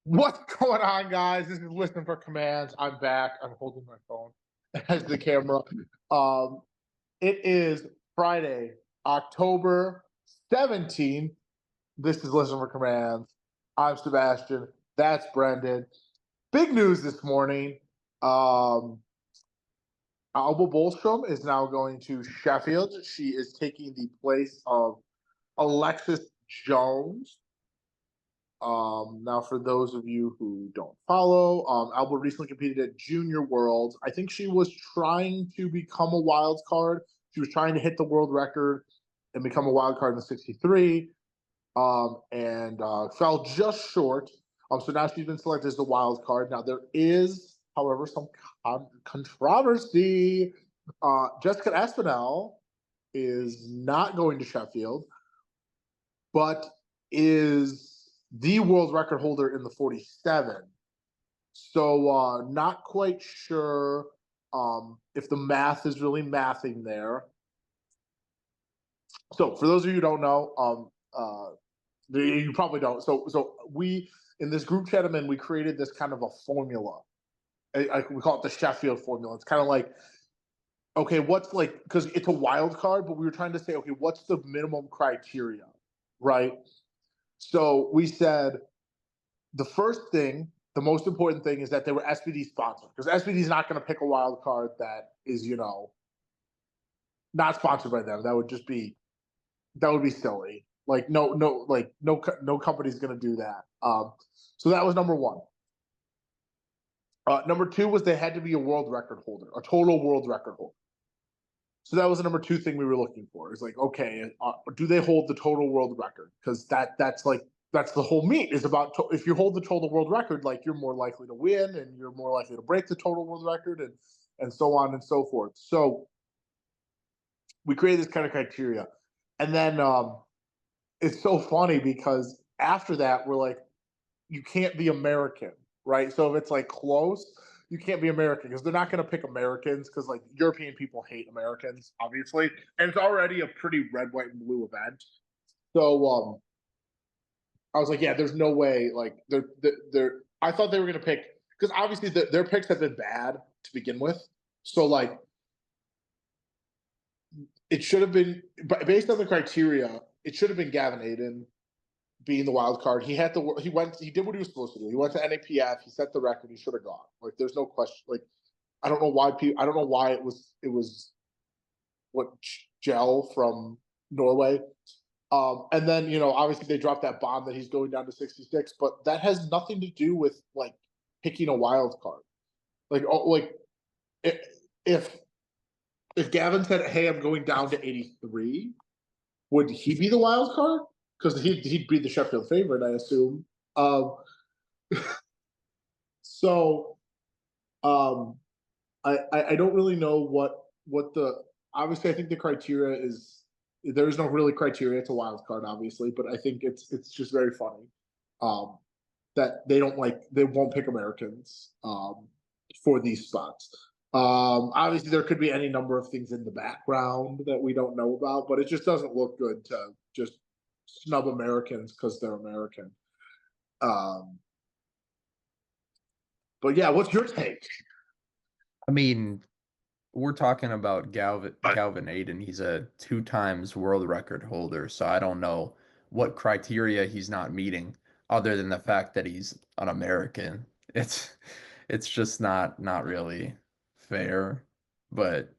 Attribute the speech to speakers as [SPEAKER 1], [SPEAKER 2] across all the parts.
[SPEAKER 1] What's going on, guys? This is Listen for Commands. I'm back. I'm holding my phone as the camera. Um, it is Friday, October 17th. This is Listen for Commands. I'm Sebastian. That's Brendan. Big news this morning. Um, Alba Bolstrom is now going to Sheffield. She is taking the place of Alexis Jones. Now, for those of you who don't follow, Alba recently competed at Junior Worlds. I think she was trying to become a wild card. She was trying to hit the world record and become a wild card in the 63, and fell just short. So now she's been selected as the wild card. Now, there is, however, some controversy. Jessica Espinel is not going to Sheffield, but is the world record holder in the 47. So not quite sure if the math is really mathing there. So for those of you who don't know, you probably don't. So we, in this group chat I'm in, we created this kind of a formula. We call it the Sheffield formula. It's kind of like, okay, what's like, because it's a wild card, but we were trying to say, okay, what's the minimum criteria, right? So we said, the first thing, the most important thing is that they were SPD sponsored, because SPD is not going to pick a wild card that is, not sponsored by them. That would be silly. Like no company's going to do that. So that was number one. Number two was they had to be a world record holder, a total world record holder. So that was the number two thing we were looking for. It's like, okay, do they hold the total world record? Because that's the whole meet is about. If you hold the total world record, like you're more likely to win, and you're more likely to break the total world record, and so on and so forth. So we created this kind of criteria, and then it's so funny because after that we're like, you can't be American, right? So if it's like close, you can't be American because they're not going to pick Americans because like European people hate Americans, obviously, and it's already a pretty red, white, and blue event. So I was like, yeah, there's no way. Like they're I thought they were going to pick because obviously their picks have been bad to begin with. So like it should have been based on the criteria. It should have been Gavin Aiden being the wild card. He had to. He did what he was supposed to do. He went to NAPF. He set the record. He should have gone. Like there's no question. Like I don't know why people. I don't know why it was what Gel from Norway. And then obviously they dropped that bomb that he's going down to 66, but that has nothing to do with like picking a wild card. Like if if Gavin said, "Hey, I'm going down to 83," would he be the wild card? Because he'd be the Sheffield favorite, I assume. Um, so um, I don't really know what the obviously I think the criteria is there is no really criteria. It's a wild card, obviously, but I think it's just very funny um, that they won't pick Americans for these spots. Obviously, there could be any number of things in the background that we don't know about, but it just doesn't look good to just snub Americans because they're American. Um, but yeah, what's your take?
[SPEAKER 2] I mean, we're talking about Galvin Aiden. He's a two times world record holder, so I don't know what criteria he's not meeting other than the fact that he's an American. It's just not really fair, but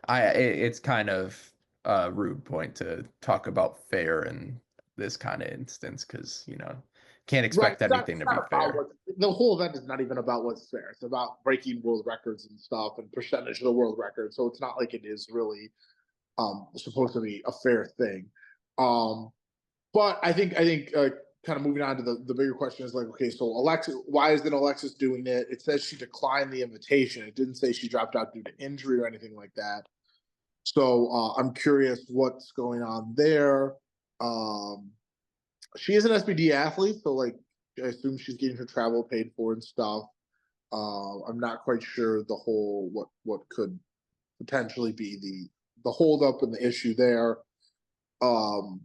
[SPEAKER 2] it's kind of a rude point to talk about fair in this kind of instance because, can't
[SPEAKER 1] Right.
[SPEAKER 2] expect
[SPEAKER 1] It's
[SPEAKER 2] anything to be
[SPEAKER 1] not about
[SPEAKER 2] fair.
[SPEAKER 1] what the whole event is not even about what's fair. It's about breaking world records and stuff and percentage of the world record. So it's not like it is really supposed to be a fair thing. Um, but I think kind of moving on to the bigger question is like, okay, so Alexis, why isn't Alexis doing it? It says she declined the invitation. It didn't say she dropped out due to injury or anything like that. So I'm curious what's going on there. Um, she is an SBD athlete, so like I assume she's getting her travel paid for and stuff. I'm not quite sure the whole what could potentially be the holdup and the issue there. So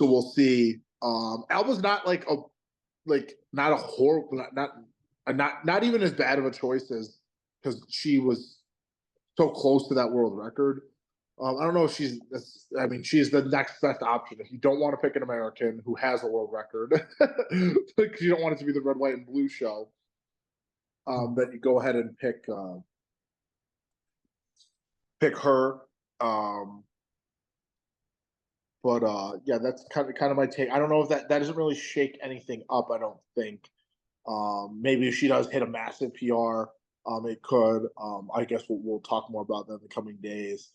[SPEAKER 1] we'll see. Alba's not like like not a horrible, not even as bad of a choice as because she was so close to that world record. I don't know if she's. I mean, she's the next best option. If you don't want to pick an American who has a world record, because you don't want it to be the red, white, and blue show, then you go ahead and pick her. Um, but yeah, that's kind of my take. I don't know if that doesn't really shake anything up. I don't think. Maybe if she does hit a massive PR, it could. I guess we'll talk more about that in the coming days.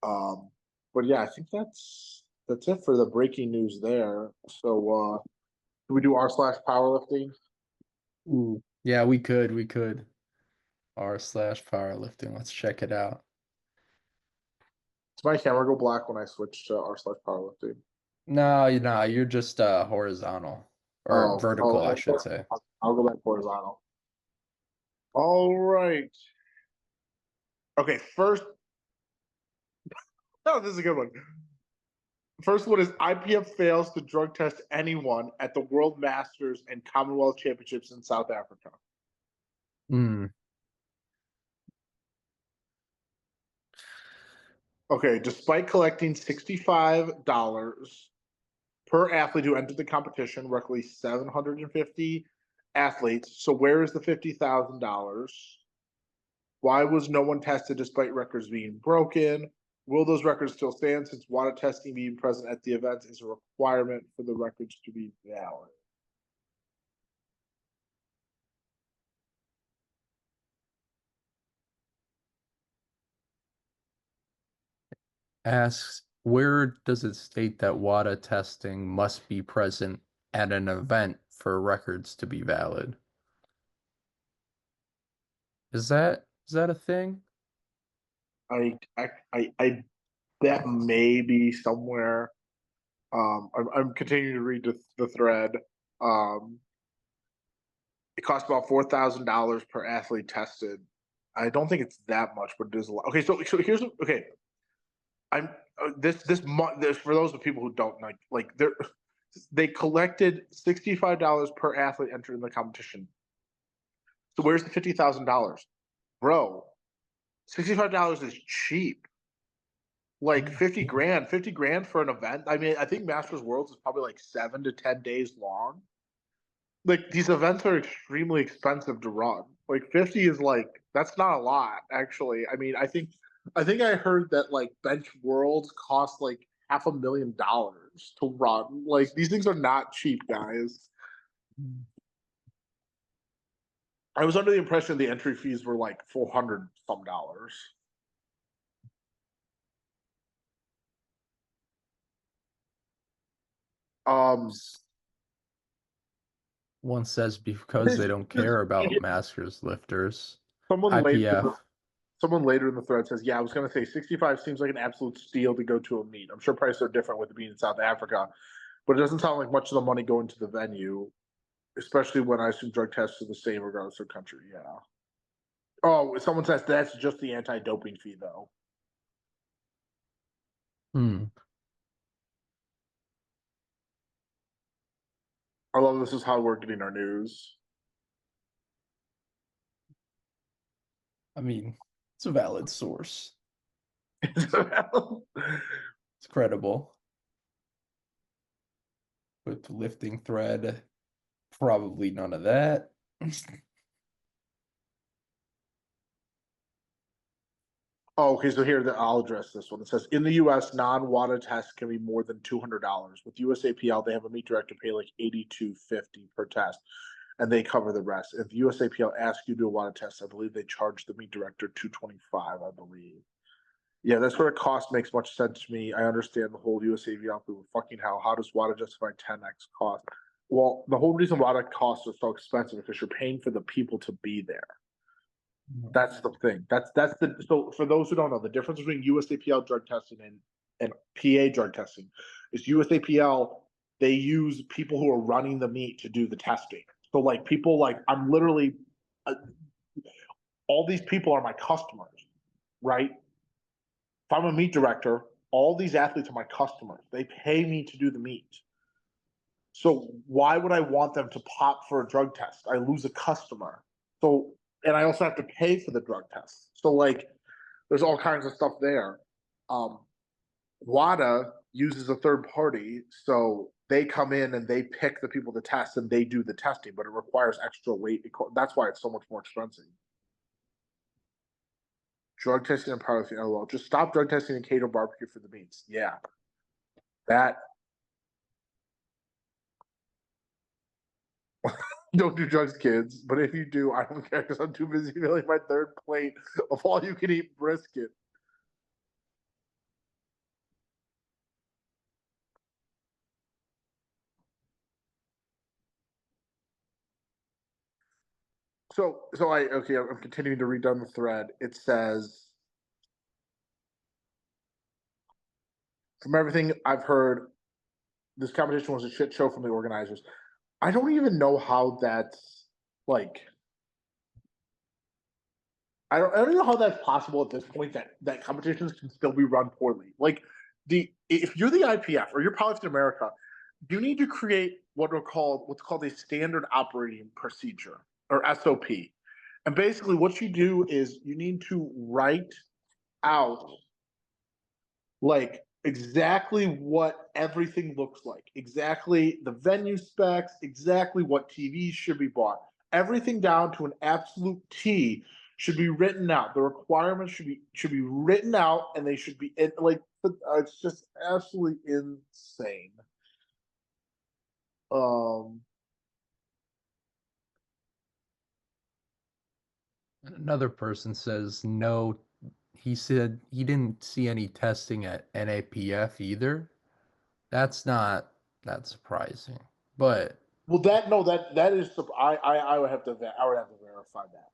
[SPEAKER 1] Um, but yeah, I think that's it for the breaking news there. So can we do r/powerlifting?
[SPEAKER 2] Ooh. Yeah, we could. We could. R/powerlifting. Let's check it out.
[SPEAKER 1] Does my camera go black when I switch to r/powerlifting?
[SPEAKER 2] No, you're just horizontal or
[SPEAKER 1] Oh, oh,
[SPEAKER 2] vertical, I should say.
[SPEAKER 1] I'll go back horizontal. All right. Okay, first. Oh, this is a good one. First one is IPF fails to drug test anyone at the World Masters and Commonwealth Championships in South Africa.
[SPEAKER 2] Hmm.
[SPEAKER 1] Okay, despite collecting $65 per athlete who entered the competition, roughly 750 athletes. So where is the $50,000? Why was no one tested despite records being broken? Will those records still stand since WADA testing being present at the event is a requirement for the records to be valid?
[SPEAKER 2] Asks, where does it state that WADA testing must be present at an event for records to be valid? Is that a thing?
[SPEAKER 1] I bet maybe somewhere. I'm continuing to read the thread. Um, it costs about $4,000 per athlete tested. I don't think it's that much, but it is a lot. Okay, so here's okay. I'm this for those of people who don't they collected $65 per athlete entered in the competition. So where's the $50,000, bro? $65 is cheap. Like 50 grand for an event. I mean, I think Masters Worlds is probably like 7 to 10 days long. Like these events are extremely expensive to run. Like 50 is like that's not a lot actually. I mean, I think I heard that like bench worlds cost like $500,000 to run. Like these things are not cheap, guys. I was under the impression the entry fees were like 400 some dollars. Um
[SPEAKER 2] One says because they don't care about Masters lifters.
[SPEAKER 1] someone later
[SPEAKER 2] IPF.
[SPEAKER 1] Someone later in the thread says, "Yeah, I was going to say 65 seems like an absolute steal to go to a meet. I'm sure prices are different with it being in South Africa, but it doesn't sound like much of the money going to the venue, especially when I assume drug tests are the same regardless of country." Yeah. Oh, someone says that's just the anti-doping fee, though.
[SPEAKER 2] Hmm.
[SPEAKER 1] I love this is how we're getting our news.
[SPEAKER 2] I mean, it's a valid source. It's credible. With lifting thread, probably none of that.
[SPEAKER 1] Oh, okay, so here I'll address this one. It says in the U.S., non-WADA tests can be more than $200. With USAPL, they have a meet director pay like $82.50 per test, and they cover the rest. If USAPL asks you to do a WADA test, I believe they charge the meet director $225. I believe. Yeah, that's where cost makes much sense to me. I understand the whole USAPL thing. Fucking hell, how does WADA justify 10x cost? Well, the whole reason WADA costs are so expensive is because you're paying for the people to be there. That's the thing. That's the so for those who don't know, the difference between USAPL drug testing and PA drug testing is USAPL, they use people who are running the meet to do the testing. So like people like I'm literally uh, all these people are my customers, right? If I'm a meet director, all these athletes are my customers. They pay me to do the meet. So why would I want them to pop for a drug test? I lose a customer. So, and I also have to pay for the drug test. So like, there's all kinds of stuff there. Um, WADA uses a third party, so they come in and they pick the people to test and they do the testing, but it requires extra weight. That's why it's so much more expensive. Drug testing and powerlifting. Oh well, just stop drug testing and cater barbecue for the meats. Yeah, that don't do drugs, kids. But if you do, I don't care because I'm too busy filling my third plate of all you can eat brisket. So I okay. I'm continuing to read down the thread. It says, from everything I've heard, this competition was a shit show from the organizers. I don't even know how that's like. I don't know how that's possible at this point that competitions can still be run poorly. Like if you're the IPF or you're Powerlifting America, you need to create what's called a standard operating procedure or SOP. And basically what you do is you need to write out like exactly what everything looks like, exactly the venue specs, exactly what TVs should be bought. Everything down to an absolute T should be written out. The requirements should be written out, and they should be like it's just absolutely insane. Um,
[SPEAKER 2] Another person says no. He said he didn't see any testing at NAPF either. That's not that surprising. But
[SPEAKER 1] well, that no, that is I would have to verify that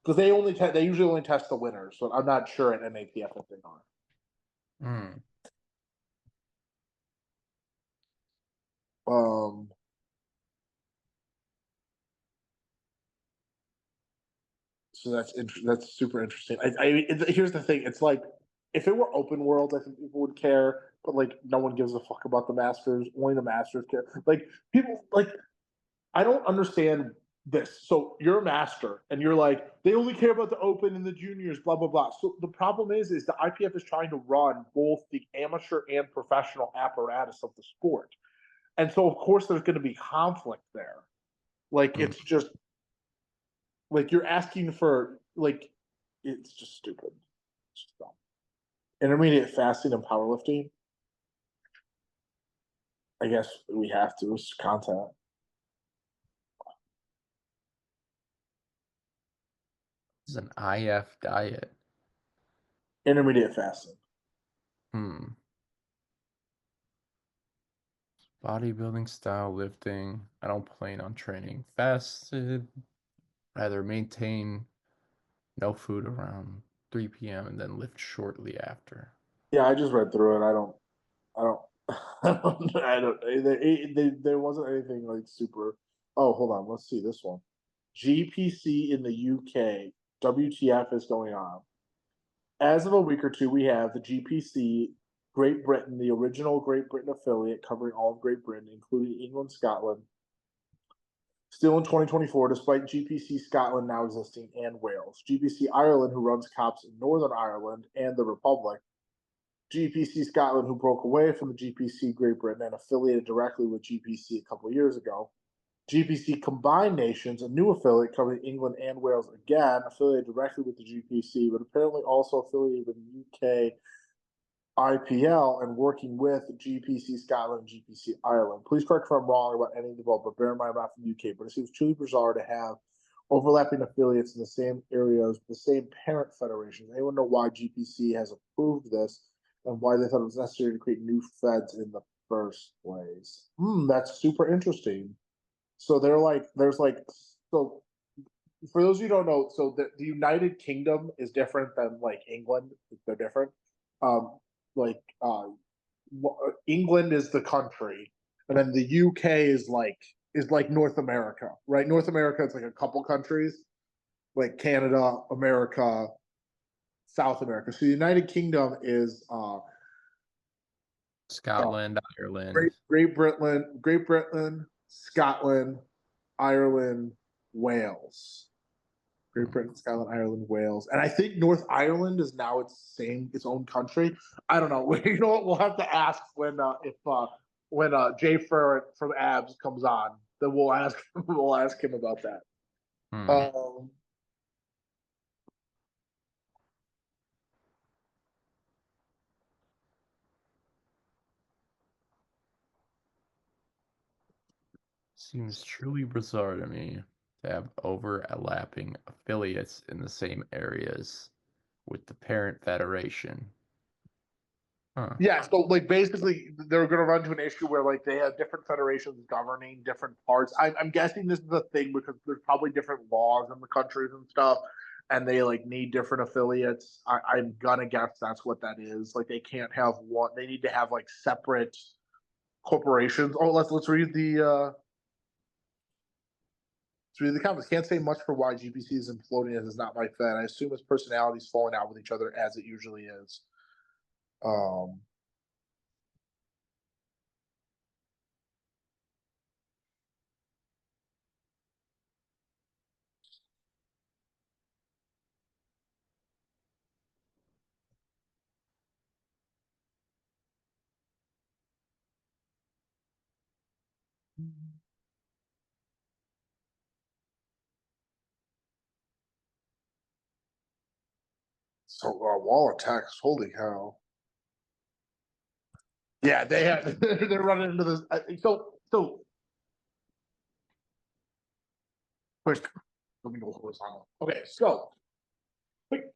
[SPEAKER 1] because they usually only test the winners, so I'm not sure at NAPF if they are.
[SPEAKER 2] hmm,
[SPEAKER 1] Um, so that's super interesting. Here's the thing: it's like if it were open world, I think people would care, but like no one gives a fuck about the Masters. Only the Masters care. Like people, like I don't understand this. So you're a master, and you're like they only care about the Open and the juniors, blah blah blah. So the problem is the IPF is trying to run both the amateur and professional apparatus of the sport, and so of course there's going to be conflict there. Like
[SPEAKER 2] hmm.
[SPEAKER 1] it's just like you're asking for like it's just stupid. It's just dumb. Intermediate fasting and powerlifting. I guess we have to. It's content.
[SPEAKER 2] It's an IF diet.
[SPEAKER 1] Intermediate fasting.
[SPEAKER 2] Hmm. Bodybuilding style lifting. I don't plan on training fasted. Rather maintain no food around 3 p.m. and then lift shortly after.
[SPEAKER 1] Yeah, I just read through it. I don't. I don't. There wasn't anything like super. Oh, hold on. Let's see this one. GPC in the UK. WTF is going on? As of a week or two, we have the GPC Great Britain, the original Great Britain affiliate covering all of Great Britain, including England, Scotland. Still in 2024, despite GPC Scotland now existing and Wales. GPC Ireland, who runs COPs in Northern Ireland and the Republic. GPC Scotland, who broke away from the GPC Great Britain and affiliated directly with GPC a couple of years ago. GPC Combined Nations, a new affiliate covering England and Wales again, affiliated directly with the GPC, but apparently also affiliated with the UK IPL and working with GPC Scotland and GPC Ireland. Please correct if I'm wrong about any of the above, but bear in mind I'm not from the UK. But it seems truly bizarre to have overlapping affiliates in the same areas, the same parent federations. Anyone know why GPC has approved this and why they thought it was necessary to create new feds in the first place? That's super interesting. So they're like, there's like, so for those of you who don't know, so the United Kingdom is different than like England. They're different. Um, like England is the country, and then the UK is like North America, right? North America is like a couple countries, like Canada, America, South America. So the United Kingdom is
[SPEAKER 2] Scotland, Ireland.
[SPEAKER 1] Great Britain, Scotland, Ireland, Wales. Great Britain, Scotland, Ireland, Wales, and I think North Ireland is now its own country. I don't know. You know what? We'll have to ask when Jay Furr from Abs comes on. Then we'll ask him about that. Um,
[SPEAKER 2] Seems truly bizarre to me to have overlapping affiliates in the same areas with the parent federation. Huh.
[SPEAKER 1] Yeah, so like basically they're going to run into an issue where like they have different federations governing different parts. I'm guessing this is a thing because there's probably different laws in the countries and stuff, and they like need different affiliates. I'm gonna guess that's what that is. Like they can't have one. They need to have like separate corporations. Oh, let's read the comments. Can't say much for why GPC is imploding as it's not my Fed. I assume its personalities falling out with each other as it usually is. So wall of text, holy cow! Yeah, they have. They're running into this. So first, let me go horizontal. Okay, so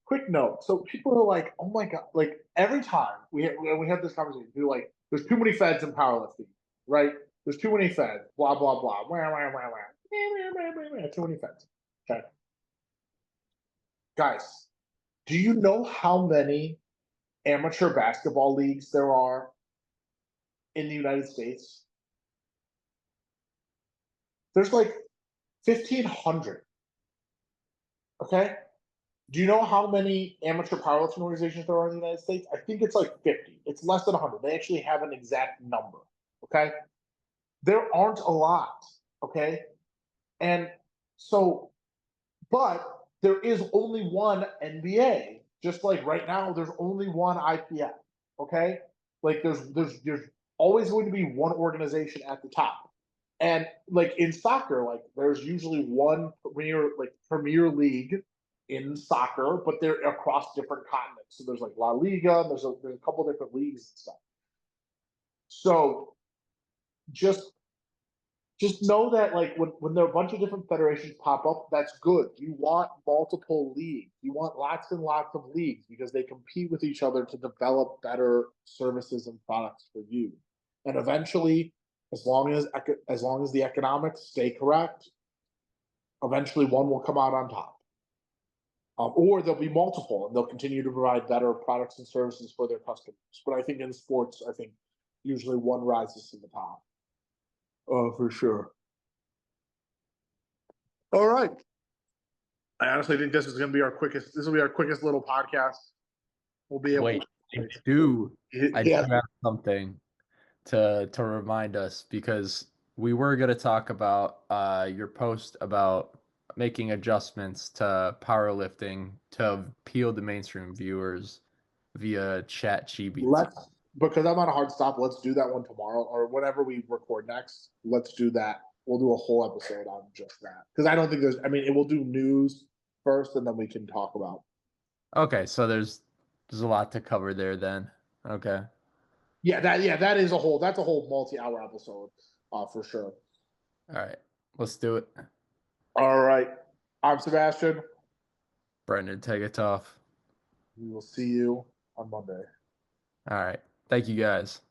[SPEAKER 1] quick note. So people are like, oh my god, like every time we have this conversation, we're like, there's too many feds in powerlifting, right? There's too many feds. Blah blah blah. Wah, wah, wah, wah. Too many feds. Okay, guys, do you know how many amateur basketball leagues there are in the United States? There's like 1,500. Okay. Do you know how many amateur powerlifting organizations there are in the United States? I think it's like 50. It's less than 100. They actually have an exact number. Okay. There aren't a lot. Okay. And so, but there is only one NBA, just like right now, there's only one IPF. Okay. Like there's always going to be one organization at the top. And like in soccer, like there's usually one premier league in soccer, but they're across different continents. So there's like La Liga, and there's a couple different leagues and stuff. So just just know that like when there are a bunch of different federations pop up, that's good. You want multiple leagues. You want lots and lots of leagues because they compete with each other to develop better services and products for you. And eventually, as long as the economics stay correct, eventually one will come out on top. Or there'll be multiple and they'll continue to provide better products and services for their customers. But I think in sports, I think usually one rises to the top. Oh, for sure. All right. I honestly think this is going to be our quickest. This will be our quickest little podcast. We'll be able.
[SPEAKER 2] Wait, I do
[SPEAKER 1] Yeah.
[SPEAKER 2] have something to remind us because we were going to talk about your post about making adjustments to powerlifting to appeal to mainstream viewers via ChatGPT.
[SPEAKER 1] Because I'm on a hard stop. Let's do that one tomorrow or whenever we record next. Let's do that. We'll do a whole episode on just that because I don't think there's. I mean, it will do news first, and then we can talk about.
[SPEAKER 2] Okay, so there's a lot to cover there then. Okay.
[SPEAKER 1] That is a whole. That's a whole multi-hour episode, for sure.
[SPEAKER 2] All right, let's do it.
[SPEAKER 1] All right, I'm Sebastian.
[SPEAKER 2] Brendan, take it off.
[SPEAKER 1] We will see you on Monday.
[SPEAKER 2] All right. Thank you guys.